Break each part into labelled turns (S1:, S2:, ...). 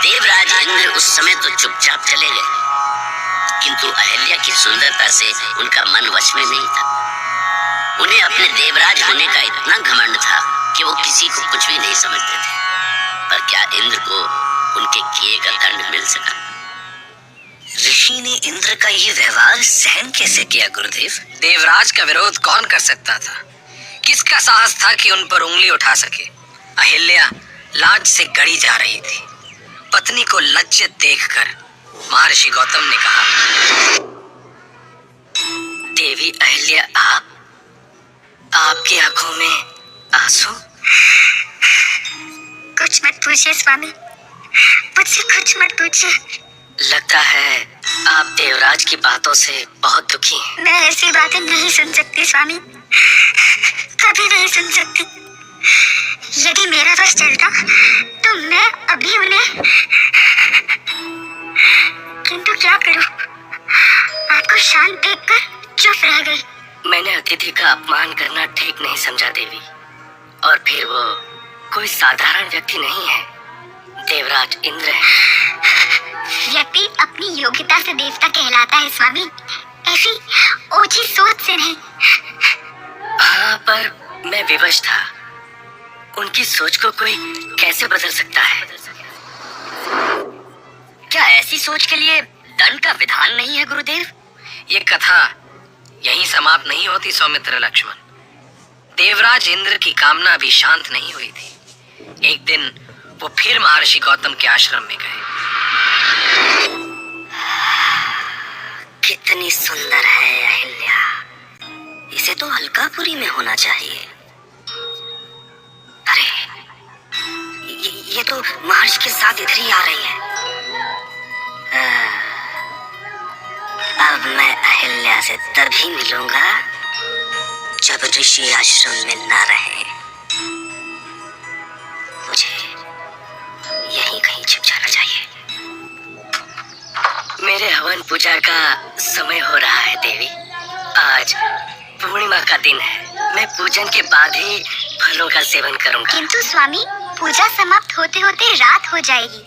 S1: देवराज इंद्र उस समय तो चुपचाप चले गए, किंतु अहिल्या की सुंदरता से उनका मन वश में नहीं था। उन्हें अपने देवराज होने का इतना घमंड था कि वो किसी को कुछ भी नहीं समझते थे। पर क्या इंद्र को उनके किए का दंड मिल सका?
S2: ऋषि ने इंद्र का ये व्यवहार सहन कैसे किया गुरुदेव?
S3: देवराज का विरोध कौन कर सकता था? किसका साहस था कि उन पर उंगली उठा सके? अहिल्या लाज से गड़ी जा रही थी। पत्नी को लज्जित देखकर महर्षि गौतम ने कहा, देवी अहिल्या, आपकी आंखों में आंसू?
S4: कुछ मत पूछिए स्वामी, मुझसे कुछ मत पूछिए।
S3: लगता है आप देवराज की बातों से बहुत दुखी हैं।
S4: मैं ऐसी बातें नहीं सुन सकती स्वामी, कभी नहीं सुन सकती। यदि मेरा बस चलता तो मैं अभी उन्हें, किंतु क्या करूं? आपको शांत देखकर चुप रह गई।
S3: मैंने अतिथि का अपमान करना ठीक नहीं समझा देवी। और फिर वो कोई साधारण व्यक्ति नहीं है, देवराज इंद्र है।
S4: व्यक्ति अपनी योग्यता से देवता कहलाता है स्वामी, ऐसी ओछी सोच से नहीं।
S3: हाँ, पर मैं विवश था। उनकी सोच को कोई कैसे बदल सकता है?
S1: क्या ऐसी सोच के लिए दंड का विधान नहीं है गुरुदेव?
S3: ये कथा यहीं समाप्त नहीं होती सौमित्र लक्ष्मण। देवराज इंद्र की कामना अभी शांत नहीं हुई थी। एक दिन वो फिर महर्षि गौतम के आश्रम में गए।
S2: कितनी सुंदर है अहिल्या, इसे तो अलकापुरी में होना चाहिए। अरे ये तो महर्षि के साथ इधर ही आ रही है। अब मैं अहिल्या से तभी मिलूंगा जब ऋषि आश्रम में ना रहे। मुझे यहीं कहीं छिप जाना चाहिए।
S3: मेरे हवन पूजा का समय हो रहा है देवी। आज पूर्णिमा का दिन है। मैं पूजन के बाद ही फलों का सेवन करूंगा।
S4: किंतु स्वामी, पूजा समाप्त होते होते रात हो जाएगी।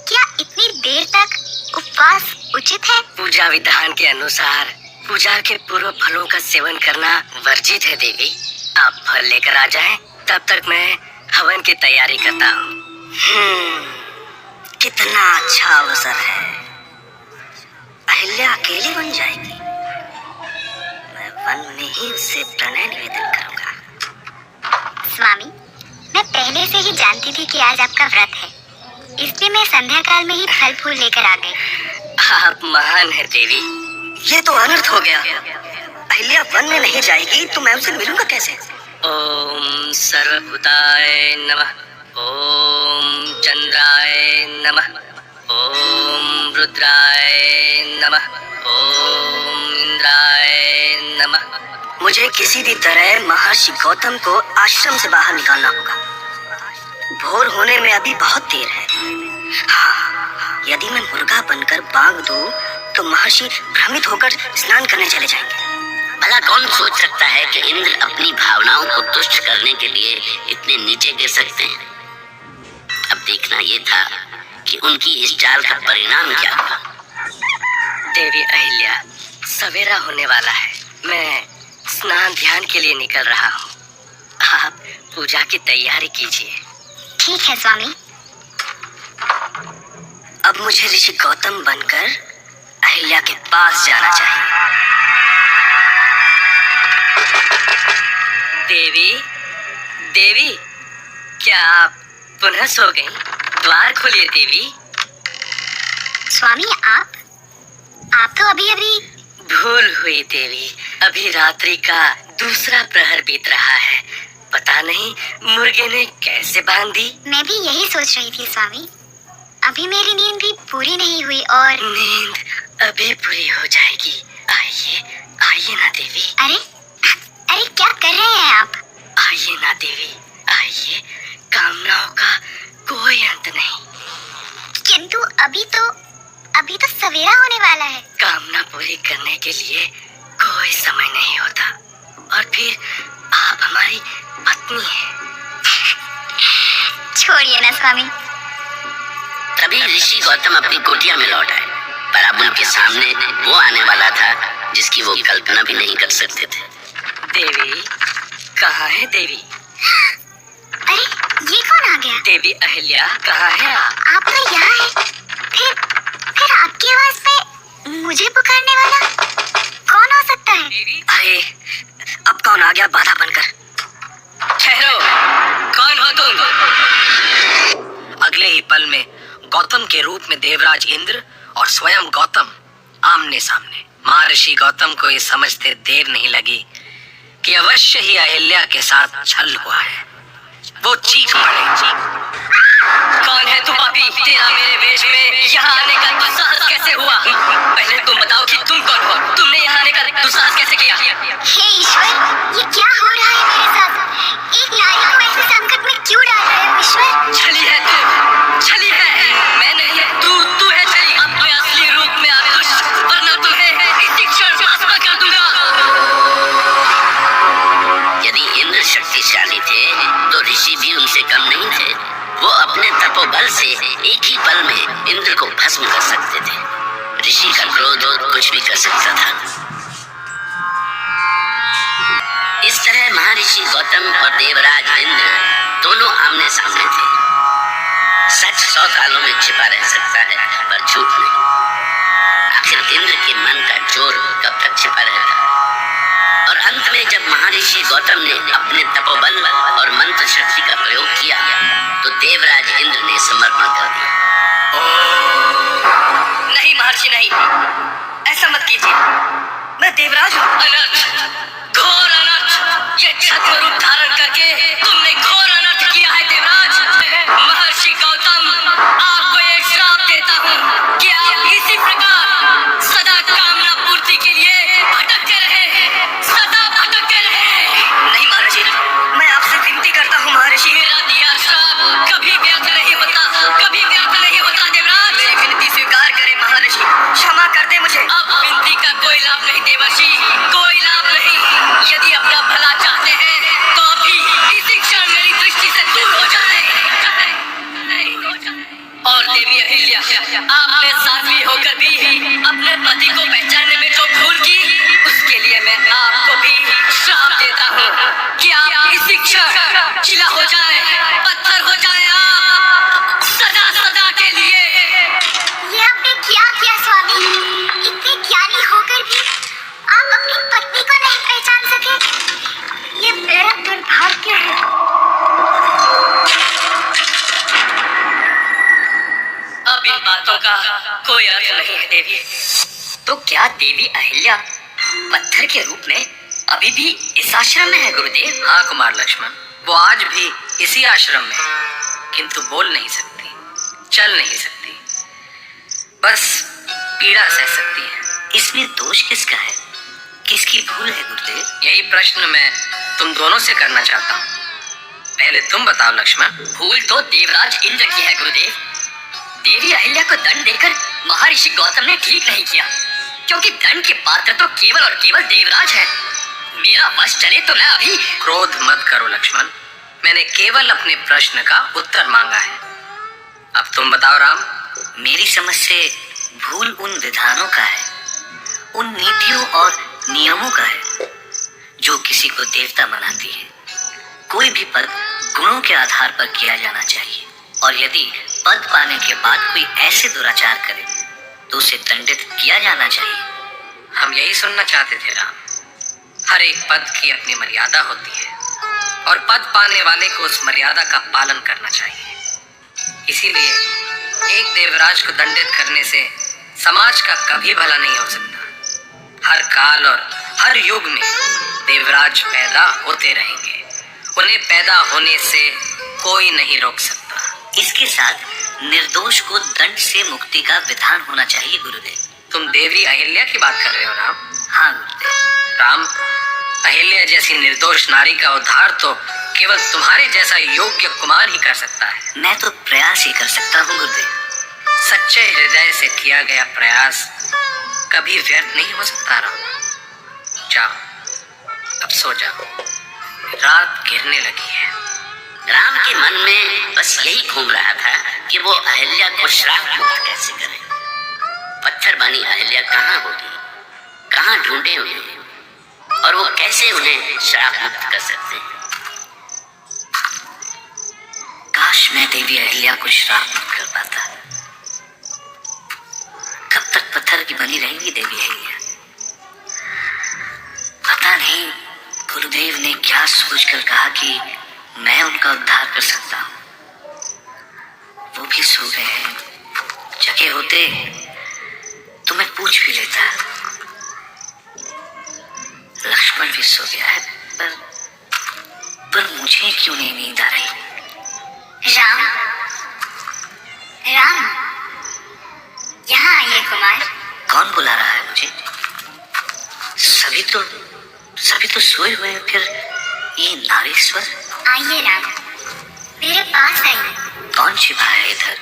S4: क्या इतनी देर तक उपवास उचित है?
S3: पूजा विधान के अनुसार पूजा के पूर्व फलों का सेवन करना वर्जित है देवी। आप फल लेकर आ जाएं, तब तक मैं हवन की तैयारी करता हूँ।
S2: कितना अच्छा अवसर है। अहिल्या अकेली बन जाएगी। मैं वन में ही उससे प्रणय निवेदन करूंगा।
S4: स्वामी, मैं पहले से ही जानती थी कि आज आपका व्रत है, इसलिए मैं संध्या काल में ही फल फूल लेकर आ गई।
S3: आप महान है देवी।
S2: ये तो अनर्थ हो गया। अहिल्या वन में नहीं जाएगी तो मैं उसे मिलूंगा कैसे?
S3: ओम सर्वभूताय नमः, ओम चंद्राय नमः, ओम रुद्राय नमः, ओम इंद्राय नमः।
S2: मुझे किसी भी तरह महर्षि गौतम को आश्रम से बाहर निकालना होगा। भोर होने में अभी बहुत देर है। हाँ, यदि मैं मुर्गा बनकर बांग दूं तो महर्षि भ्रमित होकर स्नान करने चले जाएंगे।
S1: भला कौन सोच सकता है कि इंद्र अपनी भावनाओं को तुष्ट करने के लिए इतने नीचे गिर सकते हैं? अब देखना ये था कि उनकी इस चाल का परिणाम क्या होगा।
S3: देवी अहिल्या, सवेरा होने वाला है। मैं स्नान ध्यान के लिए निकल रहा हूँ। आप पूजा की तैयारी कीजिए।
S4: ठीक है स्वामी।
S2: अब मुझे ऋषि गौतम बनकर अहिल्या के पास जाना चाहिए।
S3: देवी, देवी, क्या आप पुनः सो गई? द्वार खोलिए देवी।
S4: स्वामी, आप तो अभी अभी।
S3: भूल हुई देवी। अभी रात्रि का दूसरा प्रहर बीत रहा है। पता नहीं मुर्गे ने कैसे बांध दी।
S4: मैं भी यही सोच रही थी स्वामी। अभी मेरी नींद भी पूरी नहीं हुई और
S3: नींद अभी पूरी हो जाएगी। आइए, आइए ना देवी।
S4: अरे क्या कर रहे हैं आप?
S3: आइए ना देवी, आइए। कामनाओं का कोई अंत नहीं।
S4: किंतु अभी तो सवेरा होने वाला है।
S3: कामना पूरी करने के लिए कोई समय नहीं होता। और फिर आप हमारी पत्नी हैं।
S4: छोड़िए ना स्वामी,
S1: तभी ऋषि गौतम अपनी कुटिया में लौट आए, पर अब उनके सामने वो आने वाला था जिसकी वो कल्पना भी नहीं कर सकते थे।
S2: देवी, कहाँ है देवी?
S4: अरे ये कौन आ गया?
S2: देवी अहिल्या, कहाँ है
S4: आप तो यहाँ है। फिर आपकी आवाज पे मुझे पुकारने वाला कौन हो सकता है?
S2: अरे अब कौन आ गया बाधा बनकर?
S3: ठहरो, कौन हो तुम? अगले ही पल में गौतम के रूप में देवराज इंद्र और स्वयं गौतम आमने सामने। महर्षि गौतम को ये समझते देर नहीं लगी कि अवश्य ही अहिल्या के साथ छल हुआ है। वो चीख पड़े,
S2: कौन है तू पापी? तेरा मेरे वेश में यहाँ आने का दुस्साहस कैसे हुआ? पहले तुम बताओ कि तुम कौन हो? तुमने यहाँ आने का दुस्साहस कैसे किया?
S4: हे ईश्वर, ये क्या हो रहा है मेरे साथ? एक नारी को ऐसे संकट में क्यों डाल रहे हो ईश्वर?
S2: छली है तू, छली है। मैं नहीं, तू है छली। अपने असली रूप में आ दुष्ट, वरना तुम्हें इसी क्षण भस्म कर दूंगा।
S1: यदि इंद्र शक्तिशाली थे तो ऋषि भी उनसे कम नहीं थे। वो अपने तपोबल से एक ही पल में इंद्र को भस्म कर सकते थे। ऋषि का क्रोध कुछ भी कर सकता था। इस तरह महर्षि गौतम और देवराज इंद्र दोनों आमने सामने थे। सच 100 तालों में छिपा रह सकता है, पर झूठ नहीं। आखिर इंद्र के मन का चोर कब तक छिपा रहता? और अंत में जब महर्षि गौतम ने अपने तपोबल और मंत्र शक्ति का प्रयोग किया तो देवराज इंद्र ने समर्पण कर दिया।
S2: नहीं महर्षि, नहीं, ऐसा मत कीजिए। मैं देवराज हूँ। अनर्थ, घोर अनर्थ। ये छद्म रूप धारण करके तुमने घोर अनर्थ किया है देवराज। महर्षि गौतम, आपको ये श्राप देता हूँ कि आप इसी प्रकार सदा कामना पूर्ति के लिए भटकते रहे, सदा भटकते रहे। नहीं महर्षि, मैं आपसे विनती करता हूँ महर्षि, मेरा दिया श्राप कभी व्यर्थ नहीं होता, कभी व्यर्थ नहीं होता देवराज। मेरी विनती स्वीकार करें महर्षि, क्षमा कर दे मुझे। अब विनती का कोई लाभ नहीं देवर्षि, कोई लाभ नहीं। यदि अपना भला चाहते हैं तो अभी इसी क्षण मेरी दृष्टि से दूर हो जाए। और देवी अहिल्या, आपने साध्वी होकर भी अपने पति को पहचानने में जो भूल की, उसके लिए मैं आपको भी श्राप देता हूँ कि आप इसी क्षण चिला हो जाए, पत्थर हो जाए, आप सदा सदा के लिए।
S4: ये आपने क्या किया स्वामी? इतने ज्ञानी होकर भी आप अपनी पत्नी को नहीं पहचान सके। ये मेरा दुर्भाग्य है।
S2: अब इन बातों का कोई अर्थ नहीं है देवी। तो क्या देवी अहिल्या पत्थर के रूप में अभी भी इस आश्रम में है गुरुदेव?
S3: हाँ कुमार लक्ष्मण, वो आज भी इसी आश्रम में है, किंतु बोल नहीं सकती, चल नहीं सकती, बस पीड़ा सह सकती है।
S2: इसमें दोष किसका है? किसकी भूल है गुरुदेव?
S3: यही प्रश्न मैं तुम दोनों से करना चाहता हूँ। पहले तुम बताओ लक्ष्मण।
S2: भूल तो देवराज इंद्र की है गुरुदेव। देवी अहिल्या को दंड देकर महर्षि गौतम ने ठीक नहीं किया, क्योंकि दंड के पात्र तो केवल और केवल देवराज है। मेरा वश चले तो मैं अभी।
S3: क्रोध मत करो लक्ष्मण, मैंने केवल अपने प्रश्न का उत्तर मांगा है। अब तुम बताओ राम।
S2: मेरी समझ से भूल उन विधानों का है, उन नीतियों और नियमों का है जो किसी को देवता बनाती है। कोई भी पद गुणों के आधार पर किया जाना चाहिए, और यदि पद पाने के बाद कोई ऐसे दुराचार करे तो उसे दंडित किया जाना चाहिए।
S3: हम यही सुनना चाहते थे राम। हर एक पद की अपनी मर्यादा होती है और पद पाने वाले को उस मर्यादा का पालन करना चाहिए। इसीलिए एक देवराज को दंडित करने से समाज का कभी भला नहीं हो सकता। हर काल और हर युग में देवराज पैदा होते रहेंगे, उन्हें पैदा होने से कोई नहीं रोक सकता।
S2: इसके साथ निर्दोष को दंड से मुक्ति का विधान होना चाहिए गुरुदेव।
S3: तुम देवी अहिल्या की बात कर रहे हो राम?
S2: हाँ गुरुदेव।
S3: राम, अहिल्या जैसी निर्दोष नारी का उद्धार तो केवल तुम्हारे जैसा योग्य कुमार ही कर सकता है।
S2: मैं तो प्रयास ही कर सकता हूँ गुरुदेव।
S3: सच्चे हृदय से किया गया प्रयास कभी व्यर्थ नहीं हो सकता राम। जाओ, अब सो जाओ, रात गिरने लगी है।
S1: राम के मन में बस यही घूम रहा था कि वो अहिल्या को श्राप मुक्त कैसे करें। पत्थर बनी अहिल्या कहाँ होगी, कहाँ ढूंढे उन्हें, और वो कैसे उन्हें श्राप मुक्त कर सकते हैं।
S2: काश मैं देवी अहिल्या को श्राप मुक्त कर पाता। कब तक पत्थर की बनी रहेंगी देवी अहिल्या? पता नहीं गुरुदेव ने क्या सोचकर कहा कि मैं उनका उद्धार कर सकता हूँ। वो भी सो गए हैं। जगे होते तो मैं पूछ भी लेता। लक्ष्मण भी सो गया है, पर मुझे क्यों नहीं नींद आ रही?
S4: राम, राम, यहाँ आइए कुमार।
S2: कौन बुला रहा है मुझे? सभी तो सोए हुए हैं, फिर ये नारी स्वर?
S4: आइए राम, मेरे पास आइए।
S2: कौन छिपा है इधर?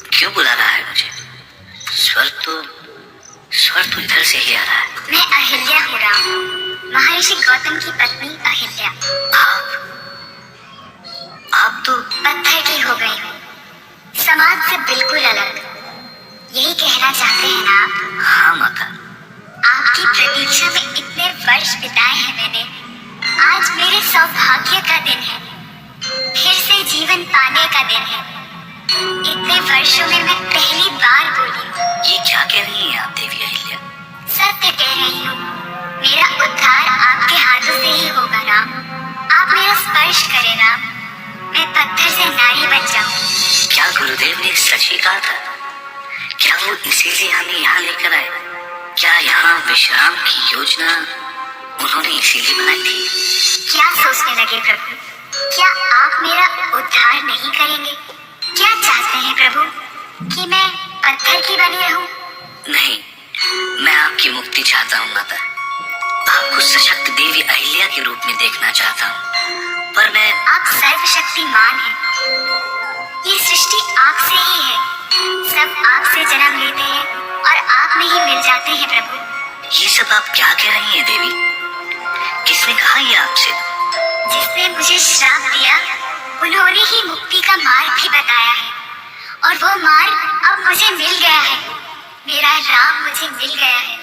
S2: क्यों बुला रहा है मुझे? स्वर तो इधर से ही आ रहा है।
S4: मैं अहिल्या हूँ राम, महर्षि गौतम की पत्नी अहिल्या।
S2: आप तो
S4: पत्थर की हो गई हूँ, समाज से बिल्कुल अलग। यही कहना चाहते हैं ना आप?
S2: हाँ माता।
S4: आपकी प्रतीक्षा में इतने वर्ष बिताए हैं मैंने। आज मेरे सौभाग्य का दिन है, फिर से जीवन पाने का दिन है। इतने वर्षों में मैं पहली बार बोली हूँ।
S2: ये क्या कह रही हैं आप देवी अहिल्या?
S4: सत्य कह रही हूँ, मेरा उद्धार आपके हाथों से ही होगा राम। आप मेरा स्पर्श करें राम, मैं पत्थर से नारी बन जाऊँ।
S2: क्या गुरुदेव ने सच ही कहा था? क्या वो इसीलिए हमें यहाँ लेकर आए? क्या यहाँ विश्राम की योजना उन्होंने इसीलिए बनाई थी?
S4: क्या सोचने लगे प्रभु? क्या आप मेरा उद्धार नहीं करेंगे? क्या चाहते हैं प्रभु, कि मैं पत्थर की बनी रहूं?
S2: नहीं, मैं आपकी मुक्ति चाहता हूँ माता। आपको सशक्त देवी अहिल्या के रूप में देखना चाहता हूँ, पर मैं...
S4: आप सर्वशक्तिमान हैं। ये सृष्टि आपसे ही है, सब आपसे जन्म लेते हैं और आप में ही मिल जाते हैं प्रभु।
S2: ये सब आप क्या कह रही हैं देवी? किसने कहा ये आपसे?
S4: जिसने मुझे श्राप दिया, उन्होंने ही मुक्ति का मार्ग भी बताया है, और वो मार्ग अब मुझे मिल गया है। मेरा राम मुझे मिल गया है।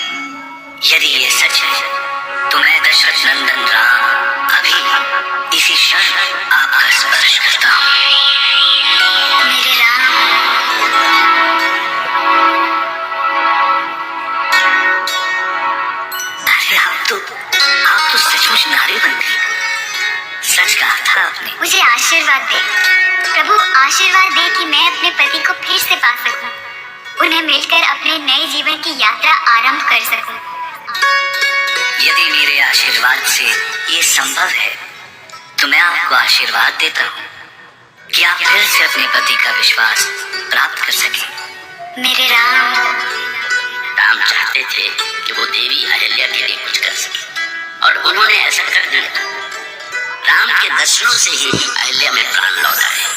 S2: यदि ये सच है तो मैं दशरथ नंदन राम अभी इसी क्षण आपका स्पर्श करता हूँ।
S4: मेरे राम,
S2: अरे आप तो सचमुच नारी बन गई। सच कहा था आपने।
S4: मुझे आशीर्वाद दे प्रभु, आशीर्वाद दे कि मैं अपने पति को फिर से पा सकूं, उन्हें मिलकर अपने नए जीवन की यात्रा आरंभ कर सकूं।
S2: यदि मेरे आशीर्वाद से ये संभव है तो मैं आपको आशीर्वाद देता हूँ कि आप फिर से अपने पति का विश्वास प्राप्त कर सकें।
S4: मेरे राम,
S1: राम चाहते थे कि वो देवी अहिल्या के लिए कुछ कर सके, और उन्होंने ऐसा कर दिया। राम के दर्शनों से ही अहिल्या में प्राण लौटा है।